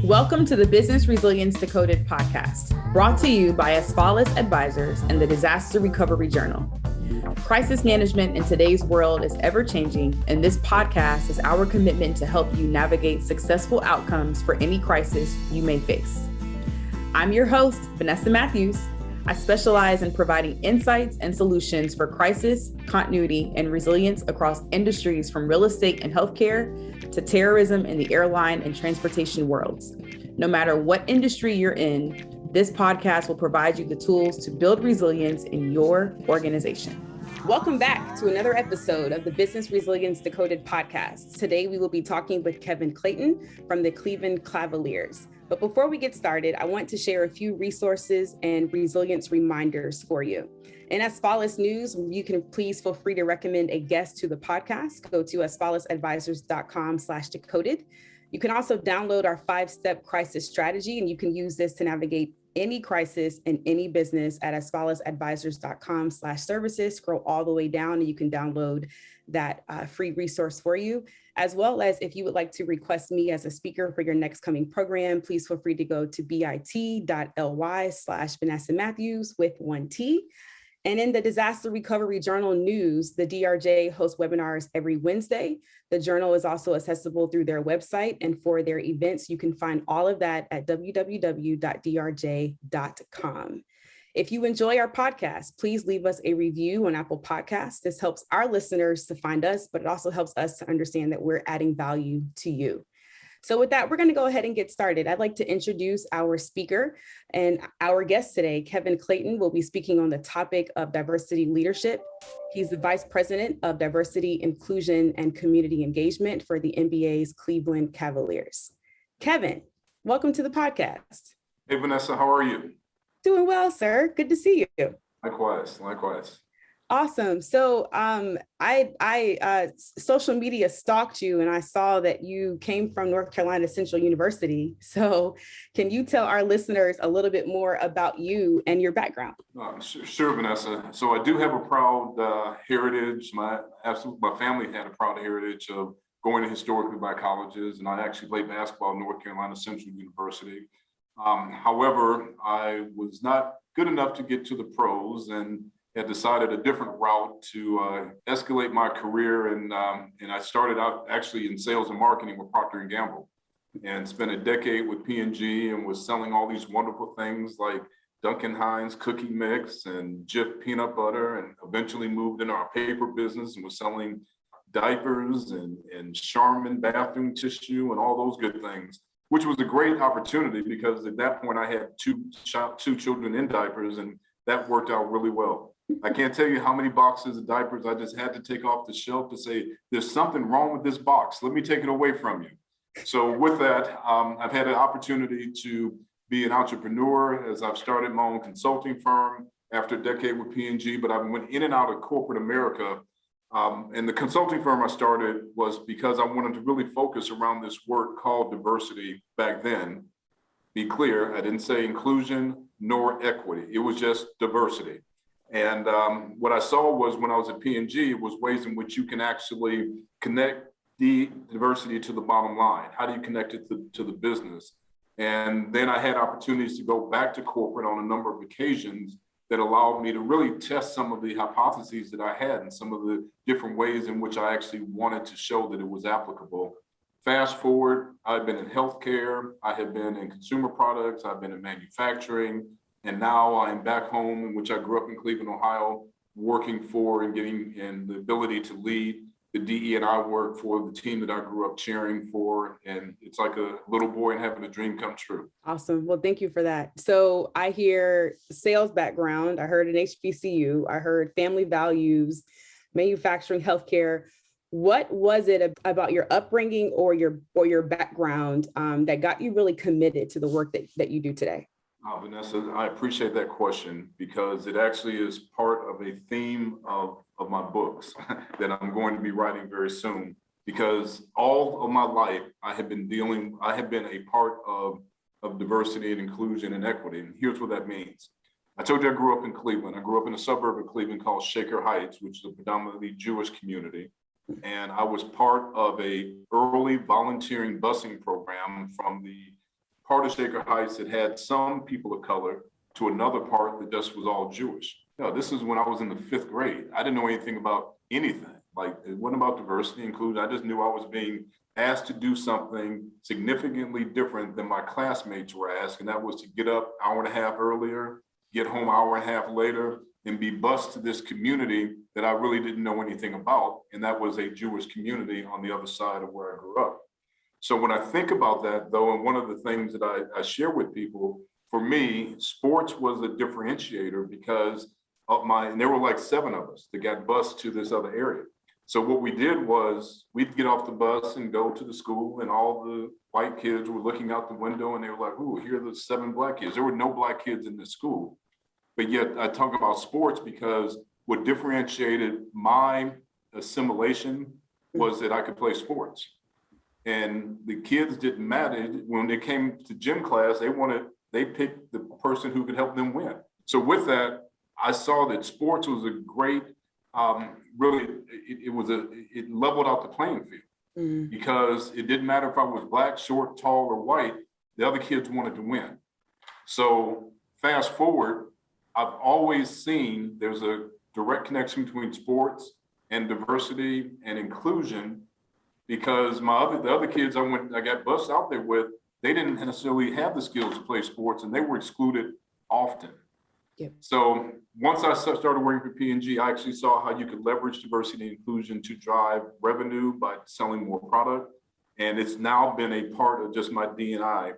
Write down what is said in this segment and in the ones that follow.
Welcome to the Business Resilience Decoded podcast, brought to you by Cavaliers Advisors and the Disaster Recovery Journal. Crisis management in today's world is ever-changing, and this podcast is our commitment to help you navigate successful outcomes for any crisis you may face. I'm your host, Vanessa Matthews. I specialize in providing insights and solutions for crisis, continuity, and resilience across industries from real estate and healthcare to terrorism in the airline and transportation worlds. No matter what industry you're in, this podcast will provide you the tools to build resilience in your organization. Welcome back to another episode of the Business Resilience Decoded podcast. Today, we will be talking with Clayton from the Cleveland Cavaliers. But before we get started, I want to share a few resources and resilience reminders for you. And as Cavaliers News, you can please feel free to recommend a guest to the podcast. Go to cavaliersadvisors.com/decoded. You can also download our 5-step crisis strategy, and you can use this to navigate any crisis in any business at cavaliersadvisors.com/services. Scroll all the way down and you can download that free resource for you. As well as if you would like to request me as a speaker for your next coming program, please feel free to go to bit.ly/Vanessa Matthews with 1T. And in the Disaster Recovery Journal news, the DRJ hosts webinars every Wednesday. The journal is also accessible through their website, and for their events, you can find all of that at www.drj.com. If you enjoy our podcast, please leave us a review on Apple Podcasts. This helps our listeners to find us, but it also helps us to understand that we're adding value to you. So with that, we're going to go ahead and get started. I'd like to introduce our speaker and our guest today. Clayton will be speaking on the topic of diversity leadership. He's the Vice President of Diversity, Inclusion, and Community Engagement for the NBA's Cleveland Cavaliers. Kevin, welcome to the podcast. Hey, Vanessa, how are you? Doing well, sir. Good to see you. Likewise. Awesome. So I social media stalked you and I saw that you came from North Carolina Central University. So can you tell our listeners a little bit more about you and your background? Sure, Vanessa. So I do have a proud heritage. My family had a proud heritage of going to historically black colleges, and I actually played basketball at North Carolina Central University. However, I was not good enough to get to the pros and had decided a different route to escalate my career. And I started out actually in sales and marketing with Procter & Gamble and spent a decade with P&G and was selling all these wonderful things like Duncan Hines cookie mix and Jif peanut butter, and eventually moved into our paper business and was selling diapers and Charmin bathroom tissue and all those good things, which was a great opportunity because at that point I had two children in diapers, and that worked out really well. I can't tell you how many boxes of diapers I just had to take off the shelf to say, there's something wrong with this box. Let me take it away from you. So with that, I've had an opportunity to be an entrepreneur as I've started my own consulting firm after a decade with P&G, but I went in and out of corporate America. And the consulting firm I started was because I wanted to really focus around this word called diversity back then. Be clear, I didn't say inclusion nor equity. It was just diversity. And what I saw was when I was at P&G was ways in which you can actually connect the diversity to the bottom line. How do you connect it to the business? And then I had opportunities to go back to corporate on a number of occasions that allowed me to really test some of the hypotheses that I had and some of the different ways in which I actually wanted to show that it was applicable. Fast forward, I've been in healthcare, I have been in consumer products, I've been in manufacturing, and now I'm back home, in which I grew up in Cleveland, Ohio, working for and getting and the ability to lead the DE&I work for the team that I grew up cheering for. And it's like a little boy and having a dream come true. Awesome. Well, thank you for that. So I hear sales background. I heard an HBCU. I heard family values, manufacturing, healthcare. What was it about your upbringing or your background that got you really committed to the work that you do today? Vanessa, I appreciate that question because it actually is part of a theme of my books that I'm going to be writing very soon. Because all of my life, I have been a part of diversity and inclusion and equity. And here's what that means. I told you I grew up in Cleveland. I grew up in a suburb of Cleveland called Shaker Heights, which is a predominantly Jewish community. And I was part of a early volunteering busing program from the part of Shaker Heights that had some people of color to another part that just was all Jewish. This is when I was in the 5th grade. I didn't know anything about anything. Like, it wasn't about diversity, inclusion. I just knew I was being asked to do something significantly different than my classmates were asked. And that was to get up an hour and a half earlier, get home an hour and a half later, and be bused to this community that I really didn't know anything about. And that was a Jewish community on the other side of where I grew up. So when I think about that, though, and one of the things that I share with people, for me, sports was a differentiator because of and there were like 7 of us that got bused to this other area. So what we did was we'd get off the bus and go to the school, and all the white kids were looking out the window and they were like, ooh, here are the 7 black kids. There were no black kids in the school. But yet I talk about sports because what differentiated my assimilation was that I could play sports. And the kids didn't matter. When they came to gym class, they picked the person who could help them win. So with that, I saw that sports was a great, it leveled out the playing field because it didn't matter if I was black, short, tall, or white, the other kids wanted to win. So fast forward, I've always seen there's a direct connection between sports and diversity and inclusion, because the other kids I got bused out there with, they didn't necessarily have the skills to play sports and they were excluded often. Yep. So once I started working for P&G, I actually saw how you could leverage diversity and inclusion to drive revenue by selling more product. And it's now been a part of just my DNA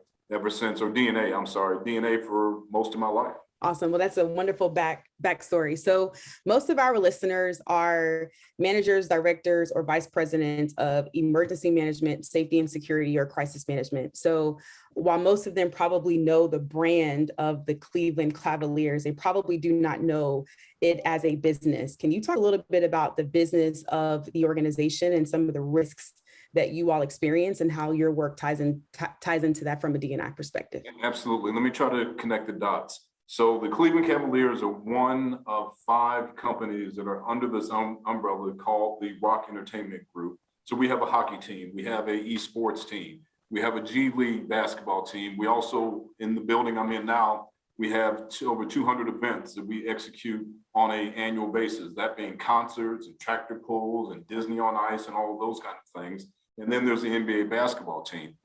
for most of my life. Awesome. Well, that's a wonderful backstory. So most of our listeners are managers, directors, or vice presidents of emergency management, safety and security, or crisis management. So while most of them probably know the brand of the Cleveland Cavaliers, they probably do not know it as a business. Can you talk a little bit about the business of the organization and some of the risks that you all experience and how your work ties into that from a D&I perspective? Absolutely. Let me try to connect the dots. So the Cleveland Cavaliers are one of 5 companies that are under this umbrella called the Rock Entertainment Group. So we have a hockey team, we have a esports team, we have a G League basketball team. We also, in the building I'm in now, we have over 200 events that we execute on an annual basis, that being concerts and tractor pulls and Disney on Ice and all of those kind of things. And then there's the NBA basketball team.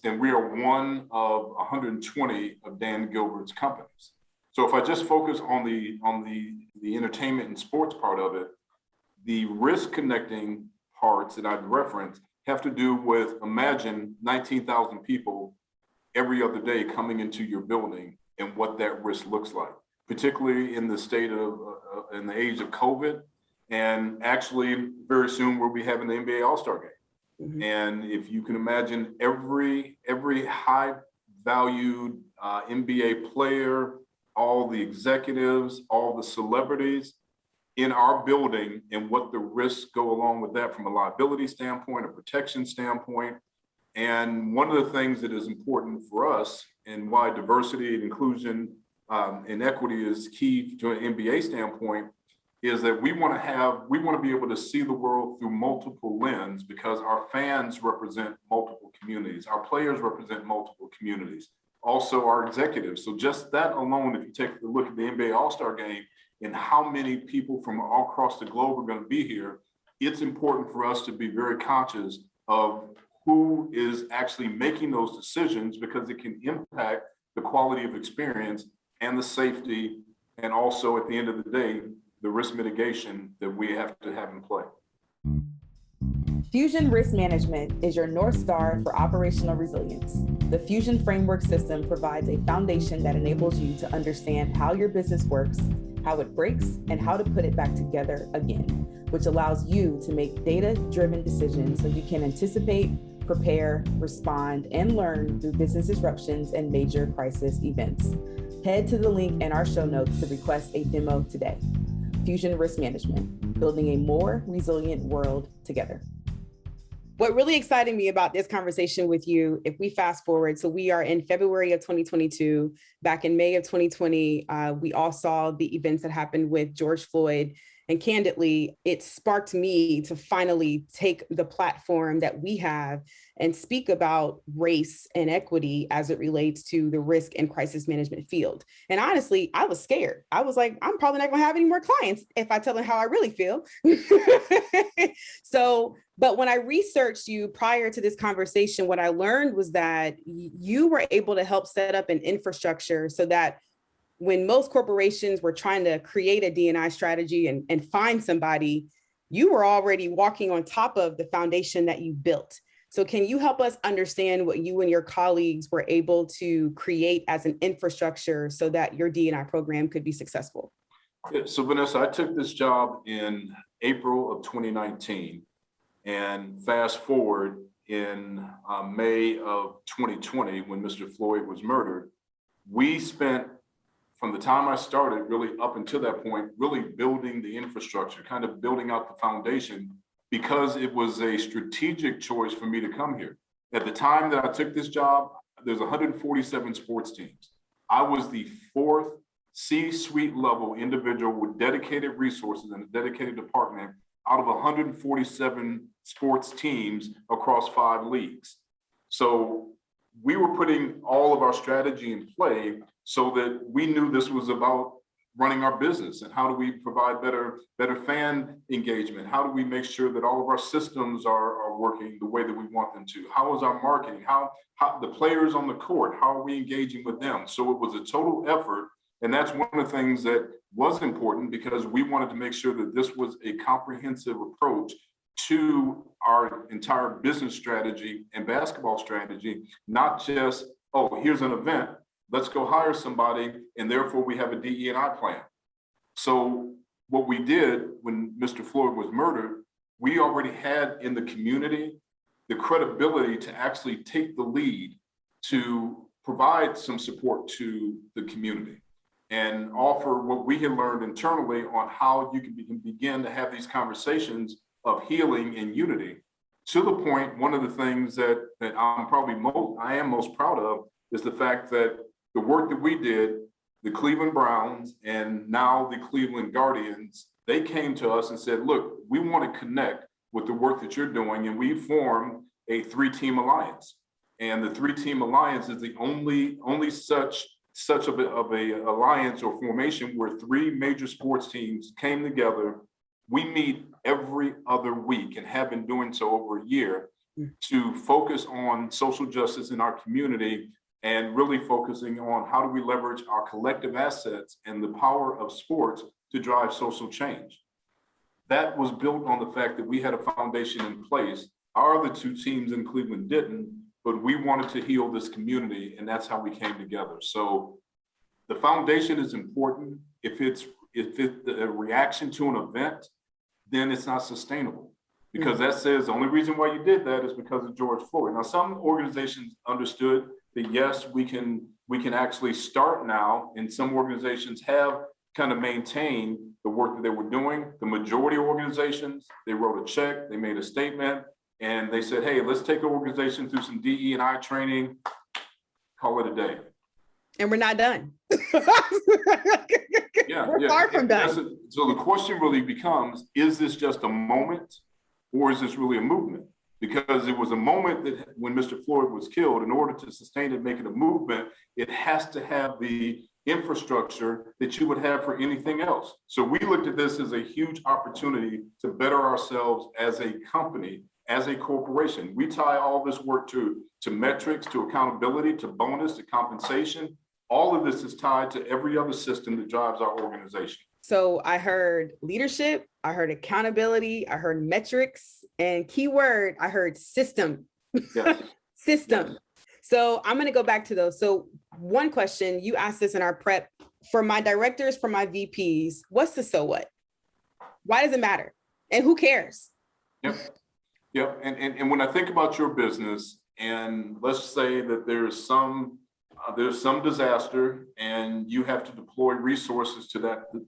And we are one of 120 of Dan Gilbert's companies. So if I just focus on the entertainment and sports part of it, the risk connecting parts that I've referenced have to do with, imagine 19,000 people every other day coming into your building and what that risk looks like, particularly in the state of, in the age of COVID. And actually very soon we'll be having the NBA All-Star game. Mm-hmm. And if you can imagine every high valued NBA player, all the executives, all the celebrities in our building and what the risks go along with that from a liability standpoint, a protection standpoint. And one of the things that is important for us and why diversity and inclusion and equity is key to an NBA standpoint is that we want to be able to see the world through multiple lenses, because our fans represent multiple communities. Our players represent multiple communities. Also our executives. So just that alone, if you take a look at the NBA All-Star game and how many people from all across the globe are going to be here, it's important for us to be very conscious of who is actually making those decisions, because it can impact the quality of experience and the safety, and also at the end of the day, the risk mitigation that we have to have in play. Fusion Risk Management is your North Star for operational resilience. The Fusion Framework System provides a foundation that enables you to understand how your business works, how it breaks, and how to put it back together again, which allows you to make data-driven decisions so you can anticipate, prepare, respond, and learn through business disruptions and major crisis events. Head to the link in our show notes to request a demo today. Fusion Risk Management, building a more resilient world together. What really excited me about this conversation with you, if we fast forward, so we are in February of 2022, back in May of 2020, we all saw the events that happened with George Floyd And candidly, it sparked me to finally take the platform that we have and speak about race and equity as it relates to the risk and crisis management field. And honestly, I was scared. I was like, I'm probably not going to have any more clients if I tell them how I really feel. But when I researched you prior to this conversation, what I learned was that you were able to help set up an infrastructure so that when most corporations were trying to create a D&I strategy and find somebody, you were already walking on top of the foundation that you built. So can you help us understand what you and your colleagues were able to create as an infrastructure so that your D&I program could be successful? So Vanessa, I took this job in April of 2019, and fast forward in May of 2020, when Mr. Floyd was murdered, we spent, from the time I started really up until that point, really building the infrastructure, kind of building out the foundation, because it was a strategic choice for me to come here. At the time that I took this job, there's 147 sports teams. I was the fourth C-suite level individual with dedicated resources and a dedicated department out of 147 sports teams across 5 leagues. So we were putting all of our strategy in play so that we knew this was about running our business and how do we provide better fan engagement? How do we make sure that all of our systems are working the way that we want them to? How is our marketing? How the players on the court, how are we engaging with them? So it was a total effort. And that's one of the things that was important, because we wanted to make sure that this was a comprehensive approach to our entire business strategy and basketball strategy, not just, oh, here's an event, let's go hire somebody, and therefore we have a DE&I plan. So what we did when Mr. Floyd was murdered, we already had in the community the credibility to actually take the lead to provide some support to the community and offer what we had learned internally on how you can begin to have these conversations of healing and unity. To the point, one of the things that I am most proud of is the fact that the work that we did, the Cleveland Browns and now the Cleveland Guardians, they came to us and said, look, we want to connect with the work that you're doing, and we formed a 3-team alliance. And the 3-team alliance is the only such of a alliance or formation where 3 major sports teams came together. We meet every other week and have been doing so over a year to focus on social justice in our community and really focusing on how do we leverage our collective assets and the power of sports to drive social change. That was built on the fact that we had a foundation in place. Our other 2 teams in Cleveland didn't, but we wanted to heal this community, and that's how we came together. So the foundation is important. If it's a reaction to an event, then it's not sustainable, because that says the only reason why you did that is because of George Floyd. Now, some organizations understood that yes, we can actually start now, and some organizations have kind of maintained the work that they were doing. The majority of organizations, they wrote a check, they made a statement, and they said, hey, let's take the organization through some DE&I training, call it a day. And we're not done. We're far from done. So the question really becomes, is this just a moment, or is this really a movement? Because it was a moment that when Mr. Floyd was killed, in order to sustain it, make it a movement, it has to have the infrastructure that you would have for anything else. So we looked at this as a huge opportunity to better ourselves as a company, as a corporation. We tie all this work to metrics, to accountability, to bonus, to compensation. All of this is tied to every other system that drives our organization. So I heard leadership, I heard accountability, I heard metrics, and keyword, I heard system. Yes. System. Yes. So I'm going to go back to those. So one question, you asked this in our prep, for my directors, for my VPs, what's the so what? Why does it matter? And who cares? Yep. And when I think about your business, and let's say that there's some disaster and you have to deploy resources to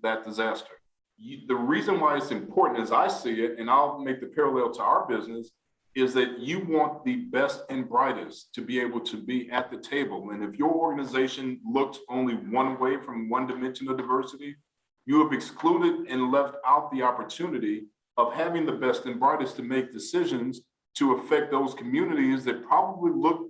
that disaster. The reason why it's important, as I see it, and I'll make the parallel to our business, is that you want the best and brightest to be able to be at the table. And if your organization looks only one way from one dimension of diversity, you have excluded and left out the opportunity of having the best and brightest to make decisions to affect those communities that probably look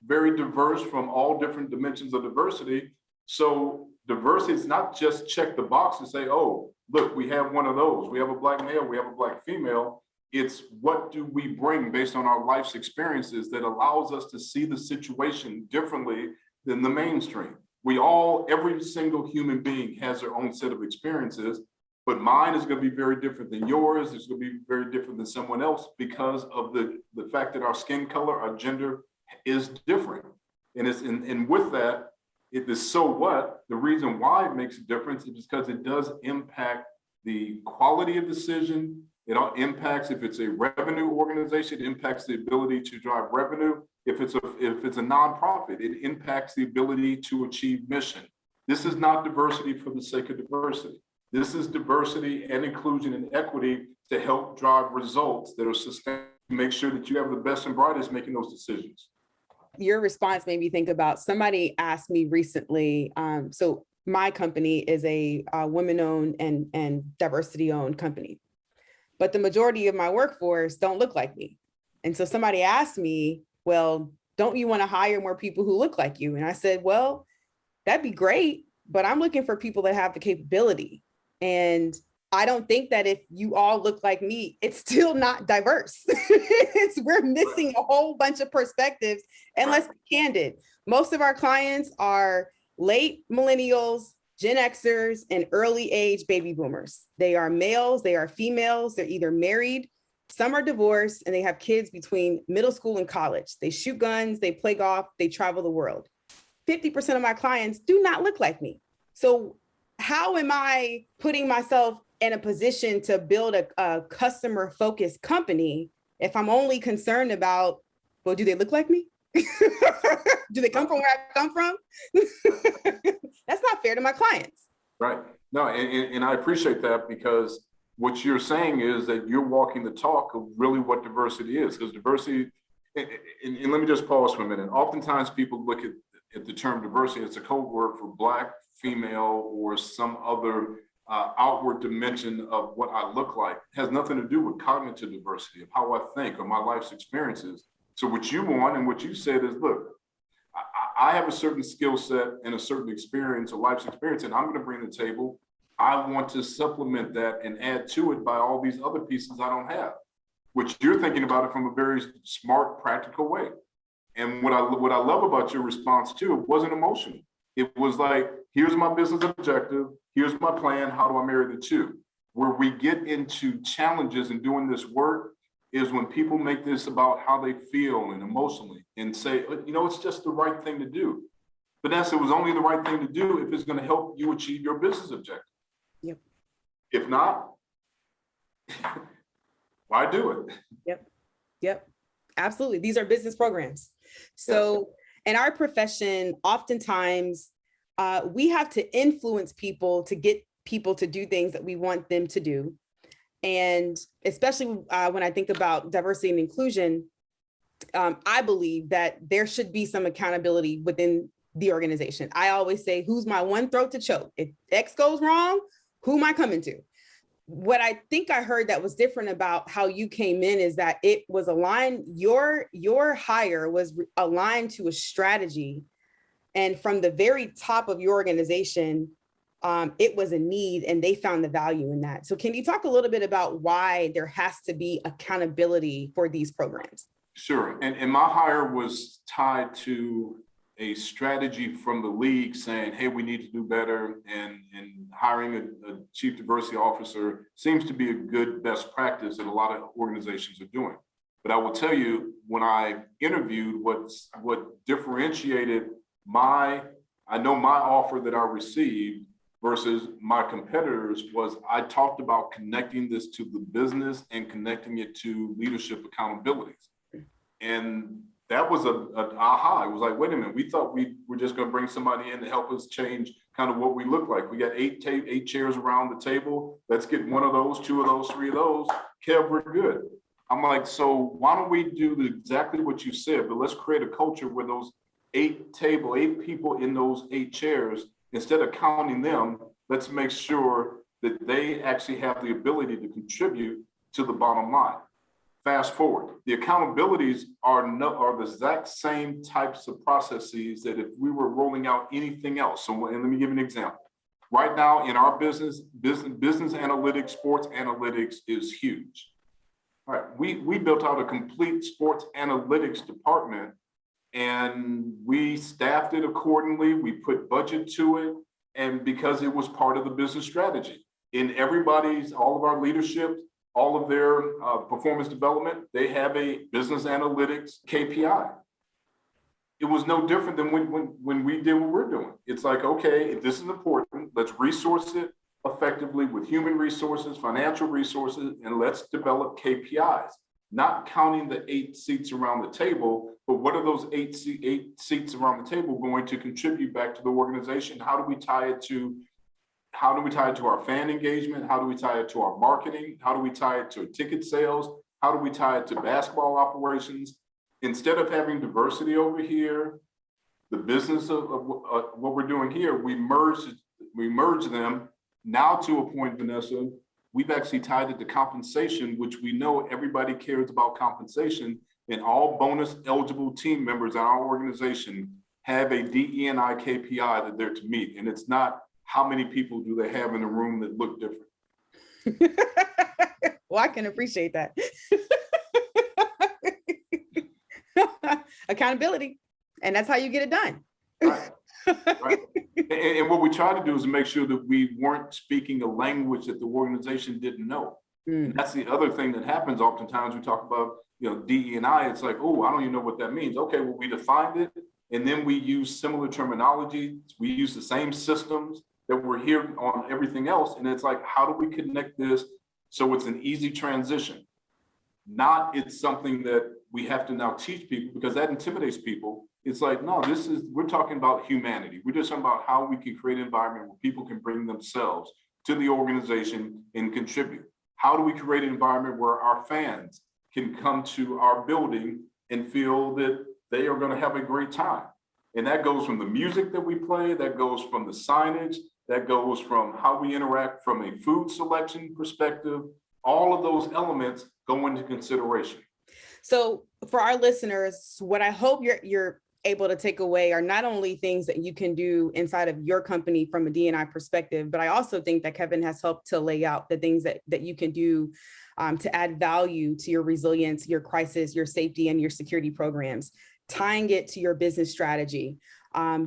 very diverse from all different dimensions of diversity. So diversity is not just check the box and say, oh, look, we have one of those. We have a Black male, we have a Black female. It's what do we bring based on our life's experiences that allows us to see the situation differently than the mainstream. Every single human being has their own set of experiences, but mine is going to be very different than yours. It's going to be very different than someone else because of the fact that our skin color, our gender is different. And with that, it is so what? The reason why it makes a difference is because it does impact the quality of decision. It impacts, if it's a revenue organization, it impacts the ability to drive revenue. If it's a nonprofit, it impacts the ability to achieve mission. This is not diversity for the sake of diversity. This is diversity and inclusion and equity to help drive results that are sustainable, make sure that you have the best and brightest making those decisions. Your response made me think about, somebody asked me recently, so my company is a women-owned and diversity-owned company, but the majority of my workforce don't look like me. And so somebody asked me, well, don't you want to hire more people who look like you? And I said, well, that'd be great, but I'm looking for people that have the capability. And I don't think that if you all look like me, it's still not diverse. We're missing a whole bunch of perspectives. And let's be candid, most of our clients are late millennials, Gen Xers, and early age baby boomers. They are males, they are females, they're either married, some are divorced, and they have kids between middle school and college. They shoot guns, they play golf, they travel the world. 50% of my clients do not look like me. So how am I putting myself in a position to build a customer-focused company if I'm only concerned about, well, do they look like me? Do they come from where I come from? That's not fair to my clients. Right. No, and I appreciate that, because what you're saying is that you're walking the talk of really what diversity is. Because diversity, and let me just pause for a minute. Oftentimes people look at the term diversity as a code word for Black, female, or some other outward dimension of what I look like. It has nothing to do with cognitive diversity, of how I think, or my life's experiences. So what you want and what you said is, look, I have a certain skill set and a certain experience, a life's experience, and I'm going to bring to the table. I want to supplement that and add to it by all these other pieces I don't have, which you're thinking about it from a very smart, practical way. And what I love about your response too, it wasn't emotional. It was like, here's my business objective, here's my plan, how do I marry the two? Where we get into challenges and doing this work is when people make this about how they feel and emotionally and say, you know, it's just the right thing to do. Vanessa, it was only the right thing to do if it's going to help you achieve your business objective. Yep. If not, why do it? Yep. Absolutely. These are business programs. So in our profession, oftentimes we have to influence people to get people to do things that we want them to do. And especially when I think about diversity and inclusion, I believe that there should be some accountability within the organization. I always say, who's my one throat to choke? If X goes wrong, who am I coming to? What I think I heard that was different about how you came in is that it was aligned, your hire was aligned to a strategy. And from the very top of your organization, it was a need and they found the value in that. So can you talk a little bit about why there has to be accountability for these programs? Sure. And my hire was tied to a strategy from the league saying, hey, we need to do better. And hiring a chief diversity officer seems to be a good best practice that a lot of organizations are doing. But I will tell you, when I interviewed, what differentiated my offer that I received versus my competitors was I talked about connecting this to the business and connecting it to leadership accountabilities. And that was an aha. It was like, wait a minute, we thought we were just going to bring somebody in to help us change kind of what we look like. We got eight chairs around the table. Let's get one of those, two of those, three of those. Kev, we're good. I'm like, so why don't we do exactly what you said, but let's create a culture where those eight people in those 8 chairs, instead of counting them, Let's make sure that they actually have the ability to contribute to the bottom line. Fast forward, the accountabilities are the exact same types of processes that if we were rolling out anything else. So, and let me give you an example. Right now in our business analytics, sports analytics is huge. All right, we built out a complete sports analytics department, and we staffed it accordingly. We put budget to it, and because it was part of the business strategy. In all of our leadership, all of their performance development, they have a business analytics KPI. It was no different than when we did what we're doing. It's like, okay, if this is important, let's resource it effectively with human resources, financial resources, and let's develop KPIs. Not counting the 8 seats around the table, but what are those eight seats around the table going to contribute back to the organization? How do we tie it to our fan engagement? How do we tie it to our marketing? How do we tie it to ticket sales? How do we tie it to basketball operations? Instead of having diversity over here, the business of what we're doing here, we merge them. Now to a point, Vanessa, we've actually tied it to compensation, which we know everybody cares about compensation, and all bonus eligible team members in our organization have a DE&I KPI that they're to meet. And it's not how many people do they have in the room that look different. Well, I can appreciate that. Accountability. And that's how you get it done. Right. Right. And what we try to do is make sure that we weren't speaking a language that the organization didn't know. And that's the other thing that happens. Oftentimes we talk about, DE&I. It's like, oh, I don't even know what that means. Okay, well, we defined it, and then we use similar terminology. We use the same systems that we're here on everything else. And it's like, how do we connect this so it's an easy transition? Not it's something that we have to now teach people, because that intimidates people. It's like, no, we're talking about humanity. We're just talking about how we can create an environment where people can bring themselves to the organization and contribute. How do we create an environment where our fans can come to our building and feel that they are going to have a great time? And that goes from the music that we play, that goes from the signage, that goes from how we interact from a food selection perspective. All of those elements go into consideration. So for our listeners, what I hope you're able to take away are not only things that you can do inside of your company from a D&I perspective, but I also think that Kevin has helped to lay out the things that you can do to add value to your resilience, your crisis, your safety, and your security programs, tying it to your business strategy,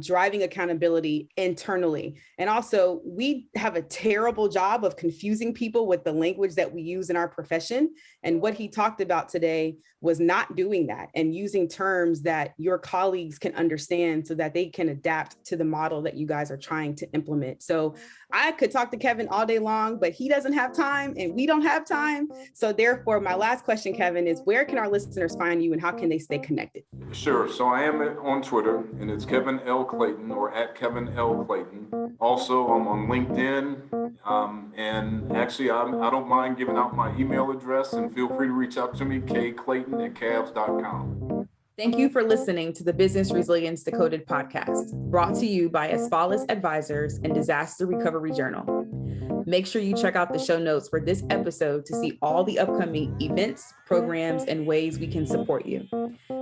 driving accountability internally. And also, we have a terrible job of confusing people with the language that we use in our profession. And what he talked about today was not doing that and using terms that your colleagues can understand so that they can adapt to the model that you guys are trying to implement. So I could talk to Kevin all day long, but he doesn't have time and we don't have time. So therefore, my last question, Kevin, is where can our listeners find you and how can they stay connected? Sure. So I am on Twitter, and it's Kevin L. Clayton, or at Kevin L. Clayton. Also, I'm on LinkedIn. And actually, I don't mind giving out my email address, and feel free to reach out to me, kclayton@cavs.com. Thank you for listening to the Business Resilience Decoded podcast, brought to you by Asfalis Advisors and Disaster Recovery Journal. Make sure you check out the show notes for this episode to see all the upcoming events, programs, and ways we can support you.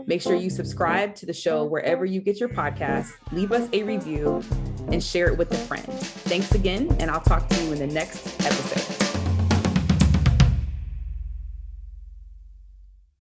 Make sure you subscribe to the show wherever you get your podcasts, leave us a review, and share it with a friend. Thanks again, and I'll talk to you in the next episode.